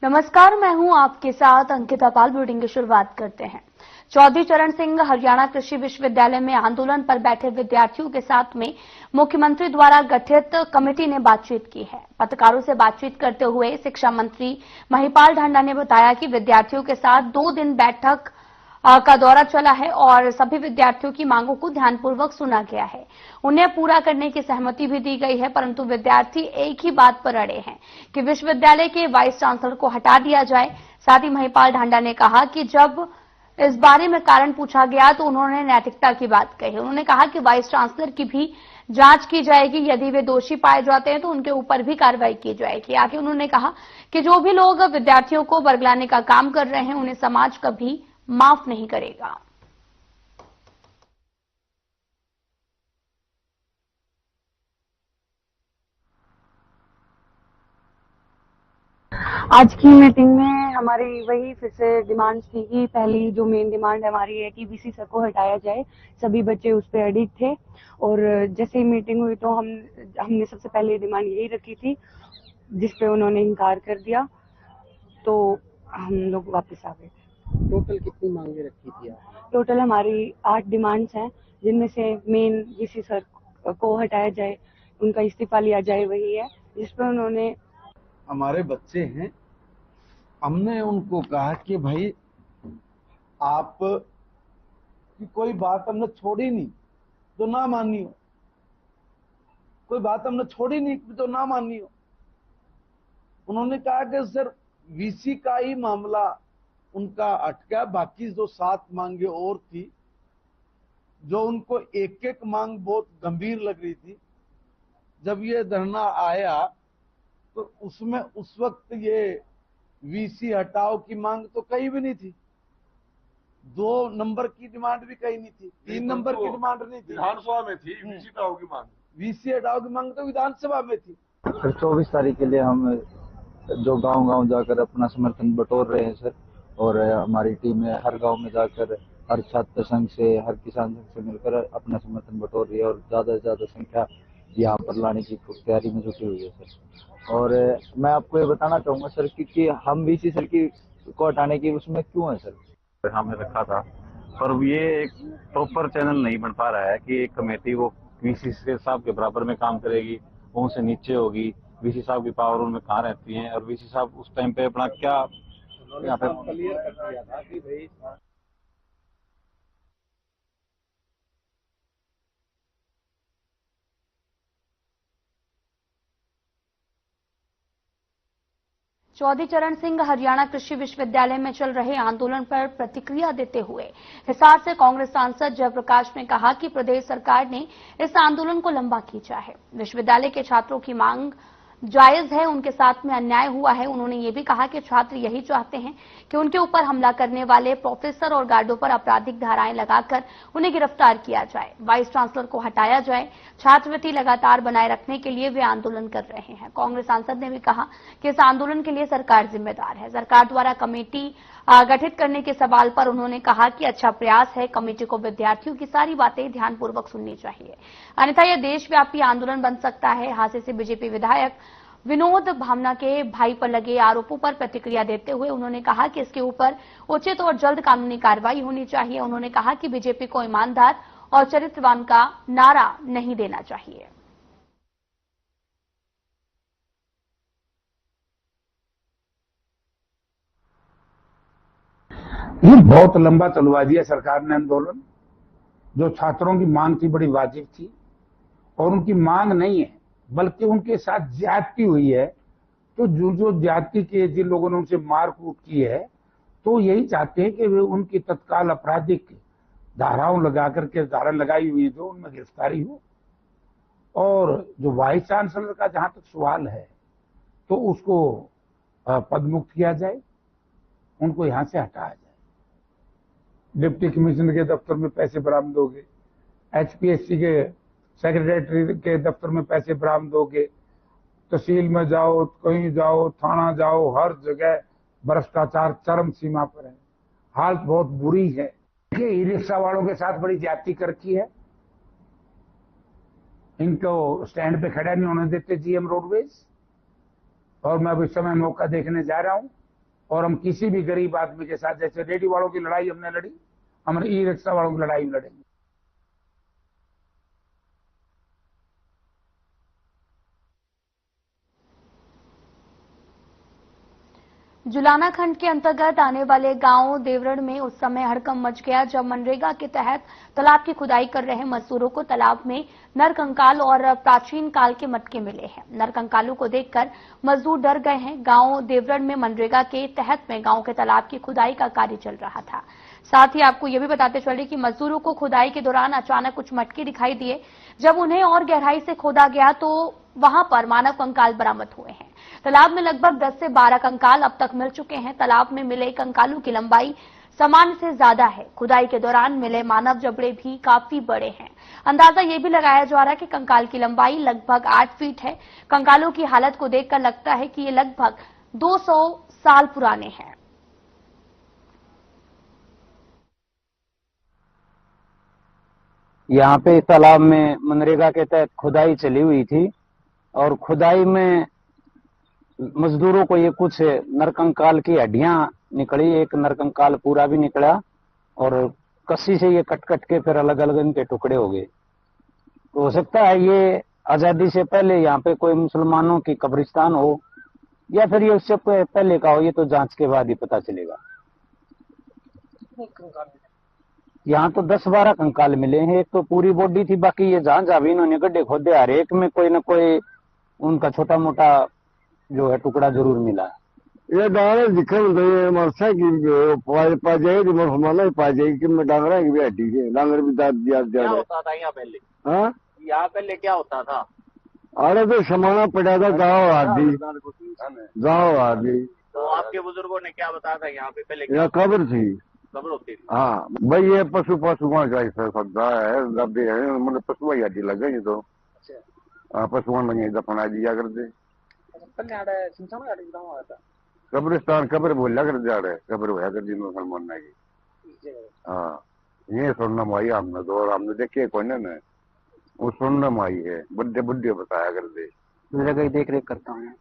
नमस्कार, मैं हूं आपके साथ अंकिता पाल। बुलेटिन की शुरुआत करते हैं। चौधरी चरण सिंह हरियाणा कृषि विश्वविद्यालय में आंदोलन पर बैठे विद्यार्थियों के साथ में मुख्यमंत्री द्वारा गठित कमेटी ने बातचीत की है। पत्रकारों से बातचीत करते हुए शिक्षा मंत्री महिपाल ढांडा ने बताया कि विद्यार्थियों के साथ 2 दिन बैठक का दौरा चला है और सभी विद्यार्थियों की मांगों को ध्यानपूर्वक सुना गया है। उन्हें पूरा करने की सहमति भी दी गई है, परंतु विद्यार्थी एक ही बात पर अड़े हैं कि विश्वविद्यालय के वाइस चांसलर को हटा दिया जाए। साथ ही महिपाल ढांडा ने कहा कि जब इस बारे में कारण पूछा गया तो उन्होंने नैतिकता की बात कही। उन्होंने कहा कि वाइस चांसलर की भी जांच की जाएगी, यदि वे दोषी पाए जाते हैं तो उनके ऊपर भी कार्रवाई की जाएगी। आगे उन्होंने कहा कि जो भी लोग विद्यार्थियों को बरगलाने का काम कर रहे हैं उन्हें समाज कभी माफ नहीं करेगा। आज की मीटिंग में हमारी वही फिर से डिमांड्स थी कि पहली जो मेन डिमांड हमारी है कि वीसी सर को हटाया जाए। सभी बच्चे उस पर अडिग थे और जैसे ही मीटिंग हुई तो हमने सबसे पहले डिमांड यही रखी थी, जिसपे उन्होंने इनकार कर दिया, तो हम लोग वापस आ गए थे। टोटल कितनी मांगे रखी थी आपने? टोटल हमारी 8 डिमांड्स हैं, जिनमें से मेन वीसी सर को हटाया जाए, उनका इस्तीफा लिया जाए, वही है जिसपे उन्होंने। हमारे बच्चे हैं, हमने उनको कहा कि भाई आप की कोई बात हमने छोड़ी नहीं तो ना मानी हो, कोई बात हमने छोड़ी नहीं तो ना मानी हो। उन्होंने कहा कि सर वीसी का ही मामला उनका अटका, बाकी जो 7 मांगे और थी, जो उनको एक एक मांग बहुत गंभीर लग रही थी। जब ये धरना आया तो उसमें उस वक्त ये वीसी हटाओ की मांग तो कहीं भी नहीं थी, 2 नंबर की डिमांड भी कहीं नहीं थी, 3 नंबर की डिमांड नहीं थी, विधानसभा में थी। वीसी हटाओ की मांग, वीसी हटाओ की मांग तो विधानसभा में थी। सर 24 तारीख के लिए हम जो गांव-गांव जाकर अपना समर्थन बटोर रहे हैं सर, और हमारी टीम है हर गांव में जाकर हर छात्र संघ से, हर किसान संघ से मिलकर अपना समर्थन बटोर रही है और ज्यादा से ज्यादा संख्या यहाँ पर लाने की तैयारी में जुटी हुई है सर। और मैं आपको ये बताना चाहूंगा सर कि हम वीसी सर की को हटाने की उसमें क्यों है सर, हमने रखा था, पर ये एक प्रॉपर चैनल नहीं बन पा रहा है कि एक कमेटी वो वीसी साहब के बराबर में काम करेगी, वो उनसे नीचे होगी। वीसी साहब की पावर उनमें कहाँ रहती है, और वीसी साहब उस टाइम पे अपना क्या यहाँ पे क्लियर कर दिया था कि भाई चौधरी चरण सिंह हरियाणा कृषि विश्वविद्यालय में चल रहे आंदोलन पर प्रतिक्रिया देते हुए हिसार से कांग्रेस सांसद जयप्रकाश ने कहा कि प्रदेश सरकार ने इस आंदोलन को लंबा खींचा है। विश्वविद्यालय के छात्रों की मांग जायज है, उनके साथ में अन्याय हुआ है। उन्होंने ये भी कहा कि छात्र यही चाहते हैं कि उनके ऊपर हमला करने वाले प्रोफेसर और गार्डों पर आपराधिक धाराएं लगाकर उन्हें गिरफ्तार किया जाए, वाइस चांसलर को हटाया जाए। छात्रवृत्ति लगातार बनाए रखने के लिए वे आंदोलन कर रहे हैं। कांग्रेस सांसद ने भी कहा कि इस आंदोलन के लिए सरकार जिम्मेदार है। सरकार द्वारा कमेटी गठित करने के सवाल पर उन्होंने कहा कि अच्छा प्रयास है, कमेटी को विद्यार्थियों की सारी बातें ध्यानपूर्वक सुननी चाहिए, अन्यथा यह देशव्यापी आंदोलन बन सकता है। हादसे से बीजेपी विधायक विनोद भावना के भाई पर लगे आरोपों पर प्रतिक्रिया देते हुए उन्होंने कहा कि इसके ऊपर उचित और जल्द कानूनी कार्रवाई होनी चाहिए। उन्होंने कहा कि बीजेपी को ईमानदार और चरित्रवान का नारा नहीं देना चाहिए। ये बहुत लंबा चलवा दिया सरकार ने आंदोलन। जो छात्रों की मांग थी बड़ी वाजिब थी, और उनकी मांग नहीं है बल्कि उनके साथ ज्यादती हुई है। तो जो ज्यादती की, जिन लोगों ने उनसे मारकूट की है, तो यही चाहते हैं कि वे उनकी तत्काल आपराधिक धाराओं लगा करके, धारा लगाई हुई जो उनमें गिरफ्तारी हो। और जो वाइस चांसलर का जहां तक सवाल है तो उसको पदमुक्त किया जाए, उनको यहां से हटाया जाए। डिप्टी कमिश्नर के दफ्तर में पैसे बरामद हो गए, एचपीएससी के सेक्रेटरी के दफ्तर में पैसे बरामद हो गए, तहसील में जाओ, कहीं जाओ, थाना जाओ, हर जगह भ्रष्टाचार चरम सीमा पर है। हालत बहुत बुरी है। ई रिक्शा वालों के साथ बड़ी ज्यादती कर रखी है। इनको स्टैंड पे खड़ा नहीं होने देते जीएम रोडवेज, और मैं अभी समय मौका देखने जा रहा हूं। और हम किसी भी गरीब आदमी के साथ, जैसे रेडी वालों की लड़ाई हमने लड़ी, हम ई रिक्शा वालों की लड़ाई लड़ेंगे। जुलाना खंड के अंतर्गत आने वाले गांव देवरण में उस समय हड़कंप मच गया जब मनरेगा के तहत तालाब की खुदाई कर रहे मजदूरों को तालाब में नरकंकाल और प्राचीन काल के मटके मिले हैं। नरकंकालों को देखकर मजदूर डर गए हैं। गांव देवरण में मनरेगा के तहत में गांव के तालाब की खुदाई का कार्य चल रहा था। साथ ही आपको यह भी बताते चले कि मजदूरों को खुदाई के दौरान अचानक कुछ मटके दिखाई दिए। जब उन्हें और गहराई से खोदा गया तो वहां पर मानव कंकाल बरामद हुए हैं। तालाब में लगभग 10 से 12 कंकाल अब तक मिल चुके हैं। तालाब में मिले कंकालों की लंबाई सामान्य से ज्यादा है। खुदाई के दौरान मिले मानव जबड़े भी काफी बड़े हैं। अंदाजा ये भी लगाया जा रहा है कि कंकाल की लंबाई लगभग 8 फीट है। कंकालों की हालत को देखकर लगता है कि ये लगभग 200 साल पुराने हैं। यहाँ पे तालाब में मनरेगा के तहत खुदाई चली हुई थी और खुदाई में मजदूरों को ये कुछ नरकंकाल की हड्डियां निकली। एक नरकंकाल पूरा भी निकला और कस्सी से ये कट कट के फिर अलग अलग इनके टुकड़े हो गए। तो हो सकता है ये आजादी से पहले यहाँ पे कोई मुसलमानों की कब्रिस्तान हो या फिर ये उससे पहले का हो, ये तो जांच के बाद ही पता चलेगा। यहाँ तो 10-12 कंकाल मिले हैं। एक तो पूरी बॉडी थी, बाकी ये जहां जहां भी इन्होंने गड्ढे खोदे हर एक में कोई ना कोई उनका छोटा मोटा जो है टुकड़ा जरूर मिला। ये डांगर दिखल गए मरसा की पा जाएगी मुसलमाना पा जाएगी कि मैं डांगरा की भी हड्डी है। डांगर भी दाद दिया क्या होता था यहाँ पहले? हाँ, यहाँ पहले क्या होता था? अरे तो समाना पड़ा था गाँव आदि, गाँव आदि। तो आपके बुजुर्गों ने क्या बताया था यहाँ पे पहले? यहाँ कब्र थी। कब्र होती थी? हाँ भाई, ये पशु पशुओं का सकता है, मतलब पशु ही हड्डी लग गई तो पशुओं लगे दफना दिया कर दे। कब्रिस्तान कब्र बोलिया कर जा रहे, कब्र होया कर दी मुसलमान की। हाँ, ये सुनना आई हमने तो, और हमने देखे कोई ना वो सुनना आई है, बुढ़े बुढ़े बताया कर दे। मनरेगा की देख रेख करता हूँ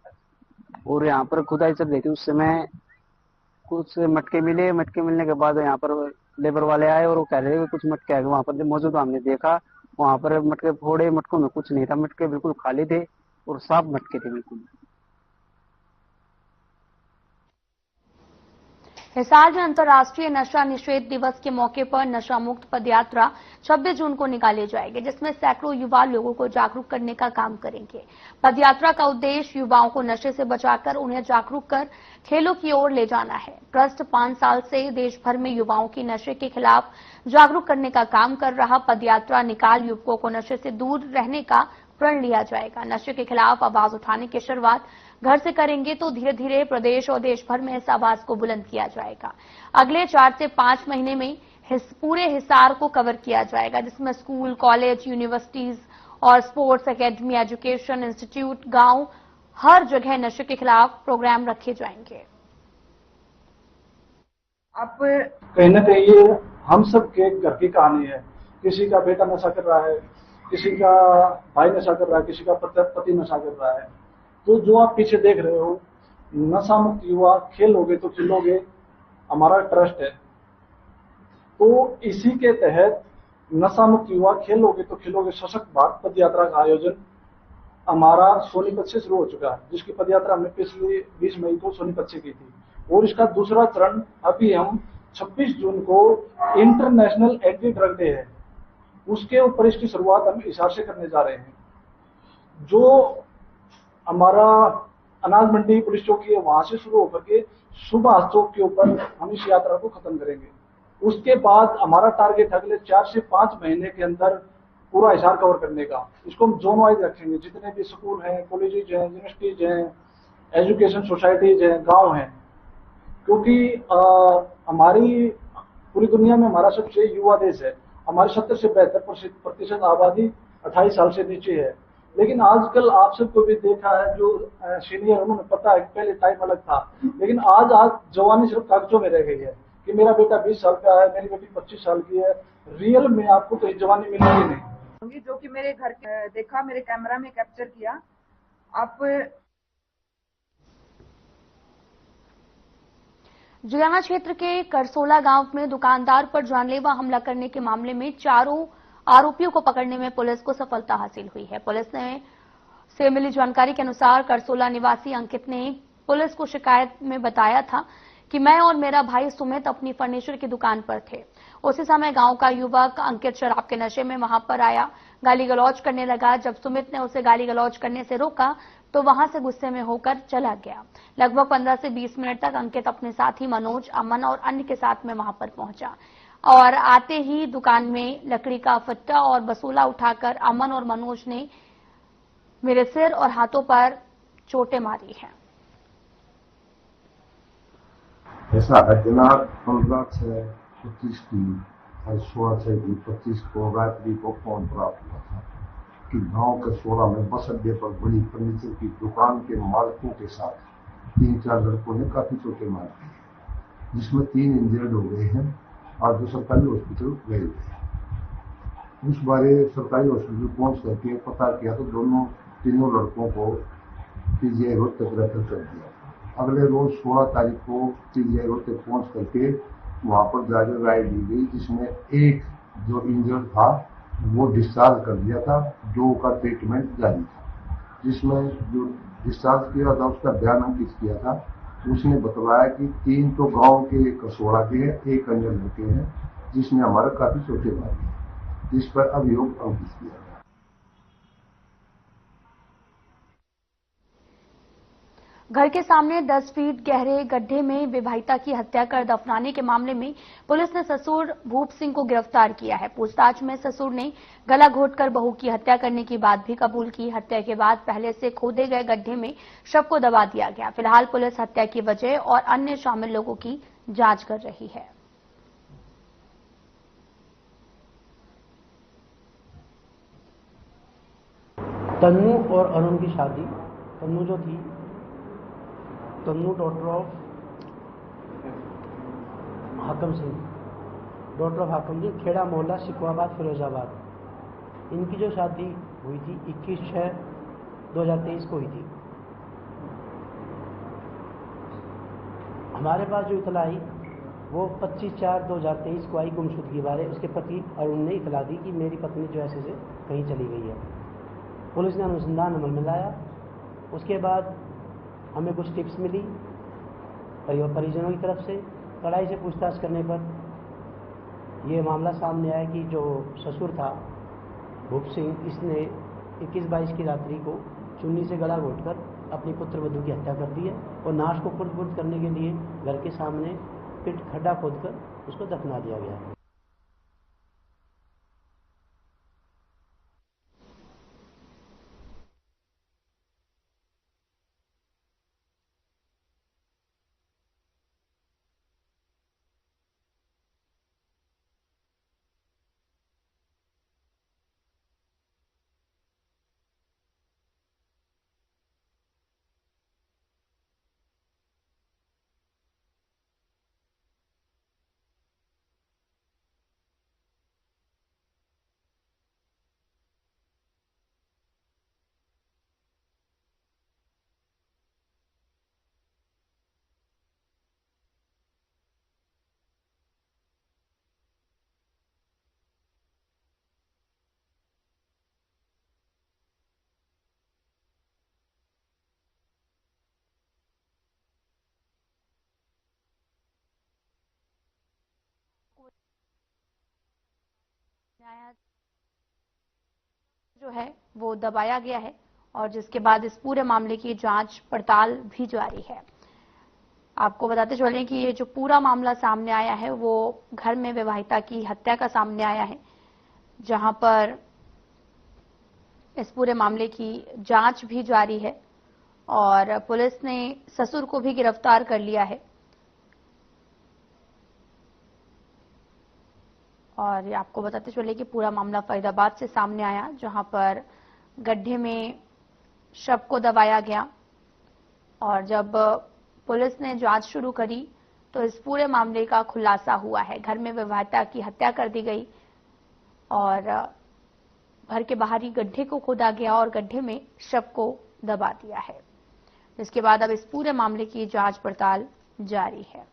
और यहाँ पर खुदाई चल रही थी। उस समय कुछ मटके मिले। मटके मिलने के बाद यहाँ पर लेबर वाले आए और वो कह रहे थे कुछ मटके आए। वहाँ पर जब मौजूद हमने देखा, वहाँ पर मटके फोड़े, मटकों में कुछ नहीं था। मटके बिल्कुल खाली थे और साफ मटके थे बिल्कुल। हिसार में अंतर्राष्ट्रीय नशा निषेध दिवस के मौके पर नशा मुक्त पदयात्रा 26 जून को निकाली जाएगी, जिसमें सैकड़ों युवा लोगों को जागरूक करने का काम करेंगे। पदयात्रा का उद्देश्य युवाओं को नशे से बचाकर उन्हें जागरूक कर खेलों की ओर ले जाना है। ट्रस्ट 5 साल से देश भर में युवाओं की नशे के खिलाफ जागरूक करने का काम कर रहा। पदयात्रा निकाल युवकों को नशे से दूर रहने का प्रण लिया जाएगा। नशे के खिलाफ आवाज उठाने की शुरुआत घर से करेंगे तो धीरे धीरे प्रदेश और देश भर में इस आवाज को बुलंद किया जाएगा। अगले 4 से 5 महीने में पूरे हिसार को कवर किया जाएगा, जिसमें स्कूल, कॉलेज, यूनिवर्सिटीज और स्पोर्ट्स एकेडमी, एजुकेशन इंस्टीट्यूट, गांव, हर जगह नशे के खिलाफ प्रोग्राम रखे जाएंगे। आप कहीं ना कहीं ये हम सब के घर की कहानी है। किसी का बेटा नशा कर रहा है, किसी का भाई नशा कर रहा है, किसी का पति नशा कर रहा है। तो जो आप पीछे देख रहे हो, नशा मुक्त युवा खेलोगे तो खिलोगे हमारा ट्रस्ट है। तो इसी के तहत नशा मुक्त युवा खेलोगे तो खिलोगे सशक्त भारत पद यात्रा का आयोजन हमारा सोनीपत से शुरू हो चुका है, जिसकी पद यात्रा हमने पिछले 20 मई को सोनीपत से की थी। और इसका दूसरा चरण अभी हम 26 जून को इंटरनेशनल एंटी ड्रग डे है, उसके ऊपर इसकी शुरुआत हम हिसार से करने जा रहे हैं। जो हमारा अनाज मंडी पुलिस चौकी है, वहां से शुरू होकर के सुभाष चौक के ऊपर हम इस यात्रा को खत्म करेंगे। उसके बाद हमारा टारगेट अगले 4 से 5 महीने के अंदर पूरा हिसार कवर करने का। इसको हम जोन वाइज रखेंगे, जितने भी स्कूल हैं, कॉलेजेज हैं, यूनिवर्सिटीज हैं, एजुकेशन सोसाइटीज हैं, गांव हैं। क्योंकि हमारी पूरी दुनिया में हमारा सबसे युवा देश है। हमारी 70 से 72% आबादी 28 साल से नीचे है। लेकिन आजकल आप सबको भी देखा है, जो सीनियर उन्होंने पता है पहले टाइम अलग था, लेकिन आज जवानी सिर्फ कागजों में रह गई है कि मेरा बेटा 20 साल का है, मेरी बेटी 25 साल की है। रियल में आपको कहीं जवानी मिलेगी नहीं। जो कि मेरे घर देखा, मेरे कैमरा में कैप्चर किया। आप जुयाना क्षेत्र के करसोला गांव में दुकानदार पर जानलेवा हमला करने के मामले में 4 आरोपियों को पकड़ने में पुलिस को सफलता हासिल हुई है। पुलिस से मिली जानकारी के अनुसार करसोला निवासी अंकित ने पुलिस को शिकायत में बताया था कि मैं और मेरा भाई सुमित अपनी फर्नीचर की दुकान पर थे। उसी समय गांव का युवक अंकित शराब के नशे में वहां पर आया, गाली गलौज करने लगा। जब सुमित ने उसे गाली गलौज करने से रोका तो वहां से गुस्से में होकर चला गया। लगभग 15 से 20 मिनट तक अंकित अपने साथी मनोज, अमन और अन्य के साथ में वहां पर पहुंचा और आते ही दुकान में लकड़ी का फट्टा और बसूला उठाकर अमन और मनोज ने मेरे सिर और हाथों पर चोटें मारी हैं। ऐसा दिनांक 15/6/25 की और 16/6/25 को रात्रि को फोन प्राप्त हुआ था कि गांव के सोला में बस अड्डे पर बड़ी फर्नीचर की दुकान के मालिकों के साथ 3-4 लड़कों ने काफी चोटें मार दी, जिसमें 3 इंजर्ड हो गए हैं और 2 सरकारी हॉस्पिटल गए हुए हैं। उस बारे सरकारी हॉस्पिटल पहुंच करके पता किया तो तीनों लड़कों को पीजीआई रोड तक रेफर कर दिया। अगले रोज 16 तारीख को पीजीआई रोड तक पहुंच करके वहां पर जाकर राय दी गई, जिसमें एक जो इंजर्ड था वो डिस्चार्ज कर दिया था, 2 का ट्रीटमेंट जारी था। जिसमें जो डिस्चार्ज किया था उसका बयान अंकित किया था। उसने बतलाया कि 3 तो गांव के कसोड़ा के हैं, 1 अन्य लड़के हैं, जिसने हमारा काफी चोटें मारी, जिस पर अभियोग अंकित किया गया। घर के सामने 10 फीट गहरे गड्ढे में विवाहिता की हत्या कर दफनाने के मामले में पुलिस ने ससुर भूप सिंह को गिरफ्तार किया है। पूछताछ में ससुर ने गला घोंटकर बहू की हत्या करने की बात भी कबूल की। हत्या के बाद पहले से खोदे गए गड्ढे में शव को दबा दिया गया। फिलहाल पुलिस हत्या की वजह और अन्य शामिल लोगों की जांच कर रही है। तन्नू और अरुण की शादी, तन्नू जो थी, Tannu daughter of Hakam Singh, daughter of Hakam Singh, Kheda मोहल्ला सिकवाबाद फिरोजाबाद। इनकी जो शादी हुई थी 21/6/2023 को हुई थी। हमारे पास जो इतला आई वो 25/4/2023 को आई गुमशुदगी बारे। उसके पति अरुण ने इतला दी कि मेरी पत्नी जो ऐसे से कहीं चली गई है। पुलिस ने अनुसंधान अमल में लाया। उसके बाद हमें कुछ टिप्स मिली परिजनों की तरफ से। कड़ाई से पूछताछ करने पर यह मामला सामने आया कि जो ससुर था भूप सिंह, इसने 21/22 की रात्रि को चुन्नी से गला घोंटकर अपनी पुत्र वधू की हत्या कर दी है और नाश को खुर्द-बुर्द करने के लिए घर के सामने पिट खड्डा खोदकर उसको दफना दिया गया है। जो है वो दबाया गया है और जिसके बाद इस पूरे मामले की जांच पड़ताल भी जारी है। आपको बताते चलें कि ये जो पूरा मामला सामने आया है वो घर में विवाहिता की हत्या का सामने आया है, जहां पर इस पूरे मामले की जांच भी जारी है और पुलिस ने ससुर को भी गिरफ्तार कर लिया है। और आपको बताते चले कि पूरा मामला फरीदाबाद से सामने आया, जहां पर गड्ढे में शव को दबाया गया और जब पुलिस ने जांच शुरू करी तो इस पूरे मामले का खुलासा हुआ है। घर में विवाहिता की हत्या कर दी गई और घर के बाहरी गड्ढे को खोदा गया और गड्ढे में शव को दबा दिया है, जिसके बाद अब इस पूरे मामले की जांच पड़ताल जारी है।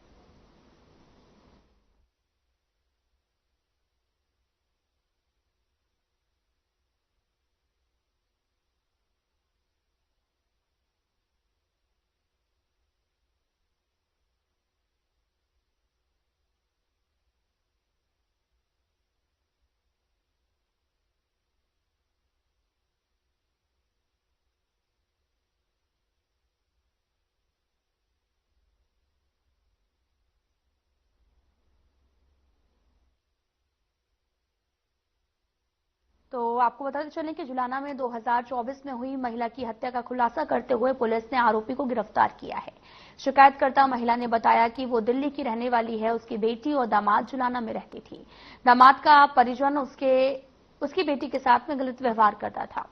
तो आपको बताते चलें कि जुलाना में 2024 में हुई महिला की हत्या का खुलासा करते हुए पुलिस ने आरोपी को गिरफ्तार किया है। शिकायतकर्ता महिला ने बताया कि वो दिल्ली की रहने वाली है। उसकी बेटी और दामाद जुलाना में रहती थी। दामाद का परिजन उसकी बेटी के साथ में गलत व्यवहार करता था।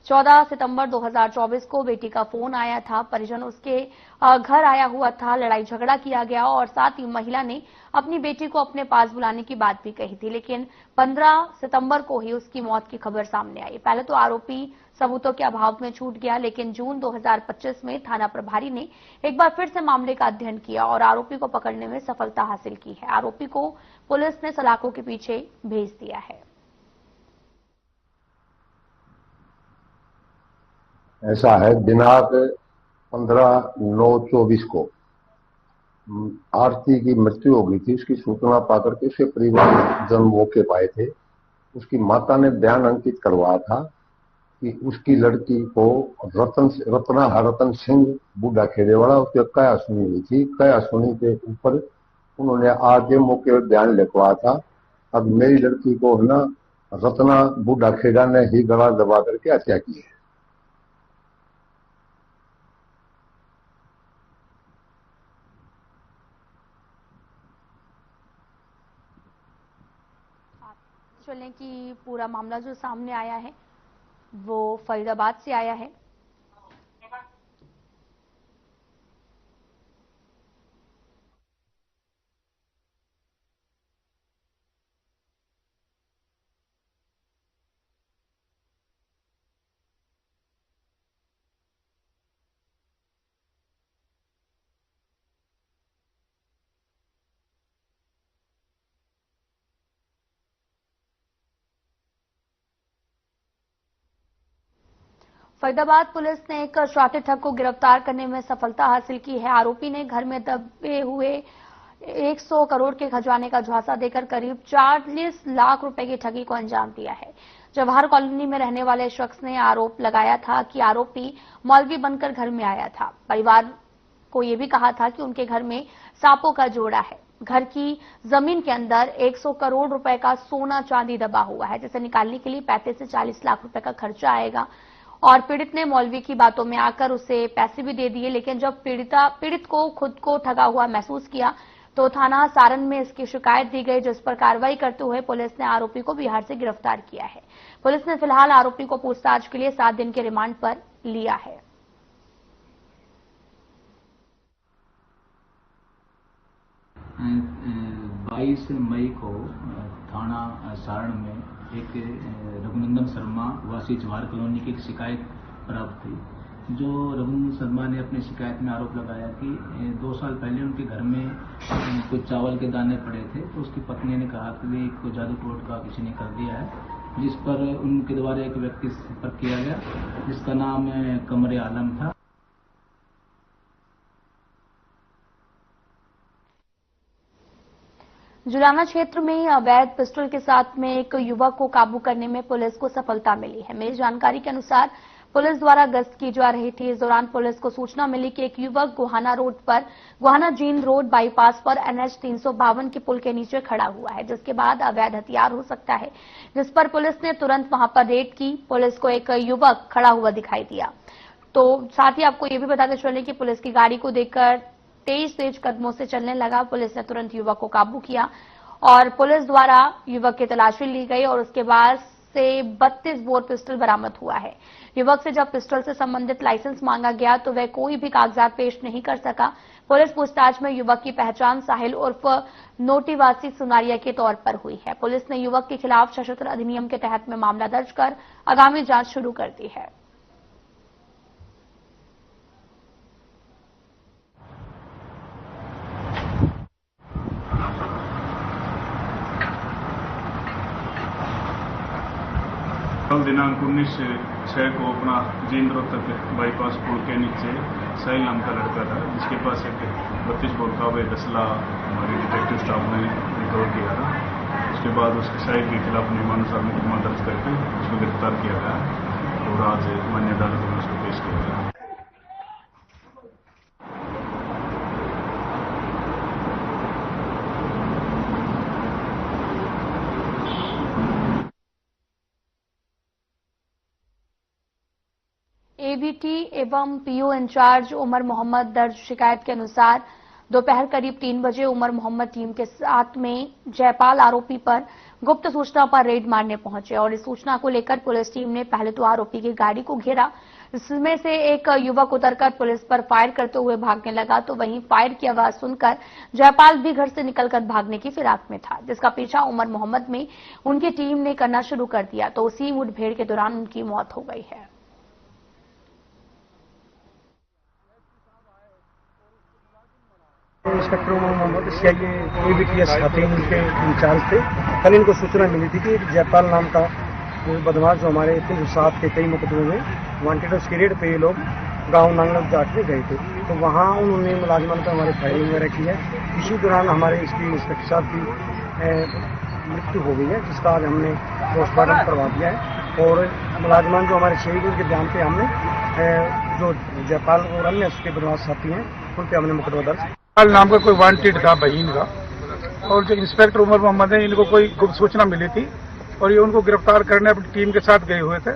14 सितंबर 2024 को बेटी का फोन आया था। परिजन उसके घर आया हुआ था। लड़ाई झगड़ा किया गया और साथ ही महिला ने अपनी बेटी को अपने पास बुलाने की बात भी कही थी, लेकिन 15 सितंबर को ही उसकी मौत की खबर सामने आई। पहले तो आरोपी सबूतों के अभाव में छूट गया, लेकिन जून 2025 में थाना प्रभारी ने एक बार फिर से मामले का अध्ययन किया और आरोपी को पकड़ने में सफलता हासिल की है। आरोपी को पुलिस ने सलाखों के पीछे भेज दिया है। ऐसा है, दिनांक 15/9/24 को आरती की मृत्यु हो गई थी। उसकी सूचना पाकर के उसके परिवार जन मौके पाए थे। उसकी माता ने बयान अंकित करवाया था कि उसकी लड़की को रतन सिंह बूढ़ा खेड़े वाला उसकी कया सुनी हुई थी। कया सुनी के ऊपर उन्होंने आगे मौके पर बयान लिखवाया था। अब मेरी लड़की को है ना रतना बूढ़ा खेड़ा ने ही गला दबा करके हत्या की है। चलें कि पूरा मामला जो सामने आया है वो फरीदाबाद से आया है। फरीदाबाद पुलिस ने एक शरारती ठग को गिरफ्तार करने में सफलता हासिल की है। आरोपी ने घर में दबे हुए 100 करोड़ के खजाने का झांसा देकर करीब 40 लाख रुपए की ठगी को अंजाम दिया है। जवाहर कॉलोनी में रहने वाले शख्स ने आरोप लगाया था कि आरोपी मौलवी बनकर घर में आया था। परिवार को यह भी कहा था कि उनके घर में सांपों का जोड़ा है। घर की जमीन के अंदर 100 करोड़ रुपए का सोना चांदी दबा हुआ है, जिसे निकालने के लिए 35 से 40 लाख रुपए का खर्चा आएगा। और पीड़ित ने मौलवी की बातों में आकर उसे पैसे भी दे दिए, लेकिन जब पीड़ित को खुद को ठगा हुआ महसूस किया तो थाना सारण में इसकी शिकायत दी गई, जिस पर कार्रवाई करते हुए पुलिस ने आरोपी को बिहार से गिरफ्तार किया है। पुलिस ने फिलहाल आरोपी को पूछताछ के लिए 7 दिन के रिमांड पर लिया है। बाईस मई को थाना सारण में एक रघुनंदन शर्मा वासी जवाहर कॉलोनी की एक शिकायत प्राप्त थी। जो रघुनंदन शर्मा ने अपनी शिकायत में आरोप लगाया कि 2 साल पहले उनके घर में कुछ चावल के दाने पड़े थे, तो उसकी पत्नी ने कहा कि वे को जादू टोटका किसी ने कर दिया है, जिस पर उनके द्वारा एक व्यक्ति से संपर्क किया गया जिसका नाम कमरे आलम था। जुलाना क्षेत्र में अवैध पिस्टल के साथ में एक युवक को काबू करने में पुलिस को सफलता मिली है। मिली जानकारी के अनुसार पुलिस द्वारा गश्त की जा रही थी। इस दौरान पुलिस को सूचना मिली कि एक युवक गोहाना जींद रोड बाईपास पर NH 352 के पुल के नीचे खड़ा हुआ है, जिसके बाद अवैध हथियार हो सकता है, जिस पर पुलिस ने तुरंत वहां पर रेड की। पुलिस को एक युवक खड़ा हुआ दिखाई दिया। तो साथ ही आपको ये भी बताते चले कि पुलिस की गाड़ी को देखकर तेज कदमों से चलने लगा। पुलिस ने तुरंत युवक को काबू किया और पुलिस द्वारा युवक की तलाशी ली गई और उसके बाद से 32 बोर पिस्टल बरामद हुआ है। युवक से जब पिस्टल से संबंधित लाइसेंस मांगा गया तो वह कोई भी कागजात पेश नहीं कर सका। पुलिस पूछताछ में युवक की पहचान साहिल उर्फ नोटीवासी सुनारिया के तौर पर हुई है। पुलिस ने युवक के खिलाफ सशस्त्र अधिनियम के तहत में मामला दर्ज कर आगामी जांच शुरू कर दी है। कल दिनांक 19/6 को अपना जींद रोड तक बाईपास पुल के नीचे साहिल नाम का लड़का था, जिसके पास एक 32 बोर का अवैध असला हमारी डिटेक्टिव स्टाफ ने रिकवर किया था। उसके बाद उसके साहिल के खिलाफ नियमानुसार मुकदमा दर्ज करके उसको गिरफ्तार किया गया और आज मान्य अदालत में उसको पेश किया गया। एवीटी एवं पीओ इंचार्ज उमर मोहम्मद दर्ज शिकायत के अनुसार दोपहर करीब 3 बजे उमर मोहम्मद टीम के साथ में जयपाल आरोपी पर गुप्त सूचना पर रेड मारने पहुंचे और इस सूचना को लेकर पुलिस टीम ने पहले तो आरोपी की गाड़ी को घेरा। इसमें से एक युवक उतरकर पुलिस पर फायर करते हुए भागने लगा, तो वहीं फायर की आवाज सुनकर जयपाल भी घर से निकलकर भागने की फिराक में था, जिसका पीछा उमर मोहम्मद में उनकी टीम ने करना शुरू कर दिया, तो उसी मुठभेड़ के दौरान उनकी मौत हो गई है। इंस्पेक्टर मोहम्मद सीआईए एबीटीएस खाते इनके इंचार्ज थे। कल इनको सूचना मिली थी कि जयपाल नाम का बदमाश जो हमारे 307 के कई मुकदमों में वांटेड, उसकी रेड पे ये लोग गांव नांगल जाट में गए थे, तो वहां उन्होंने मुलाजमान पर हमारे फायरिंग वगैरह की है। इसी दौरान हमारे इसकी इंस्पेक्टर साहब की मृत्यु हो गई है, जिसका आज हमने पोस्टमार्टम करवा दिया है और मुलाजमान जो हमारे शहीद उनके ध्यान पे हमने जो जयपाल और अन्य उसके बदमाश साथी हैं उन पर हमने मुकदमा दर्ज। नाम का कोई वांटेड था बहीन का, और जो इंस्पेक्टर उमर मोहम्मद है इनको कोई गुप्त सूचना मिली थी और ये उनको गिरफ्तार करने अपनी टीम के साथ गए हुए थे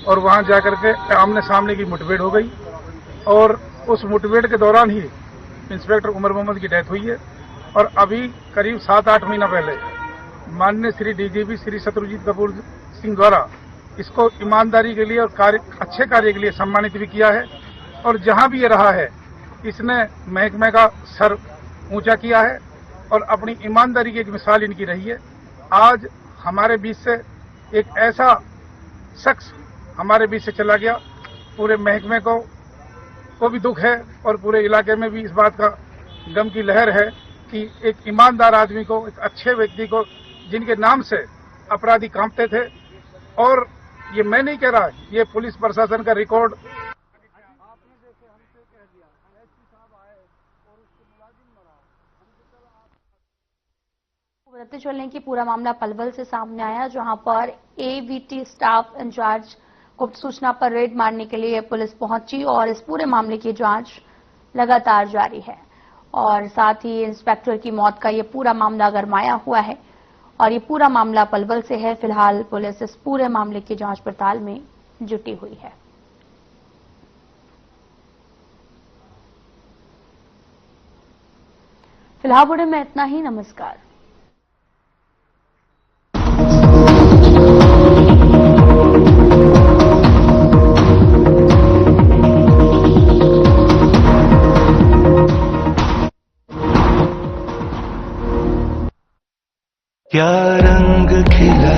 और वहां जाकर के आमने सामने की मुठभेड़ हो गई और उस मुठभेड़ के दौरान ही इंस्पेक्टर उमर मोहम्मद की डेथ हुई है। और अभी करीब 7-8 महीना पहले माननीय श्री डीजीपी श्री शत्रुजीत कपूर सिंह द्वारा इसको ईमानदारी के लिए और अच्छे कार्य के लिए सम्मानित भी किया है और जहां भी ये रहा है इसने महकमे का सर ऊंचा किया है और अपनी ईमानदारी की एक मिसाल इनकी रही है। आज हमारे बीच से एक ऐसा शख्स हमारे बीच से चला गया, पूरे महकमे को भी दुख है और पूरे इलाके में भी इस बात का गम की लहर है कि एक ईमानदार आदमी को, एक अच्छे व्यक्ति को, जिनके नाम से अपराधी कांपते थे। और ये मैं नहीं कह रहा, ये पुलिस प्रशासन का रिकॉर्ड बताते चलें कि पूरा मामला पलवल से सामने आया, जहां पर एवीटी स्टाफ इंचार्ज गुप्त सूचना पर रेड मारने के लिए पुलिस पहुंची और इस पूरे मामले की जांच लगातार जारी है और साथ ही इंस्पेक्टर की मौत का ये पूरा मामला गरमाया हुआ है और ये पूरा मामला पलवल से है। फिलहाल पुलिस इस पूरे मामले की जांच पड़ताल में जुटी हुई है। फिलहाल बुढ़े में इतना ही। नमस्कार। क्या रंग खिला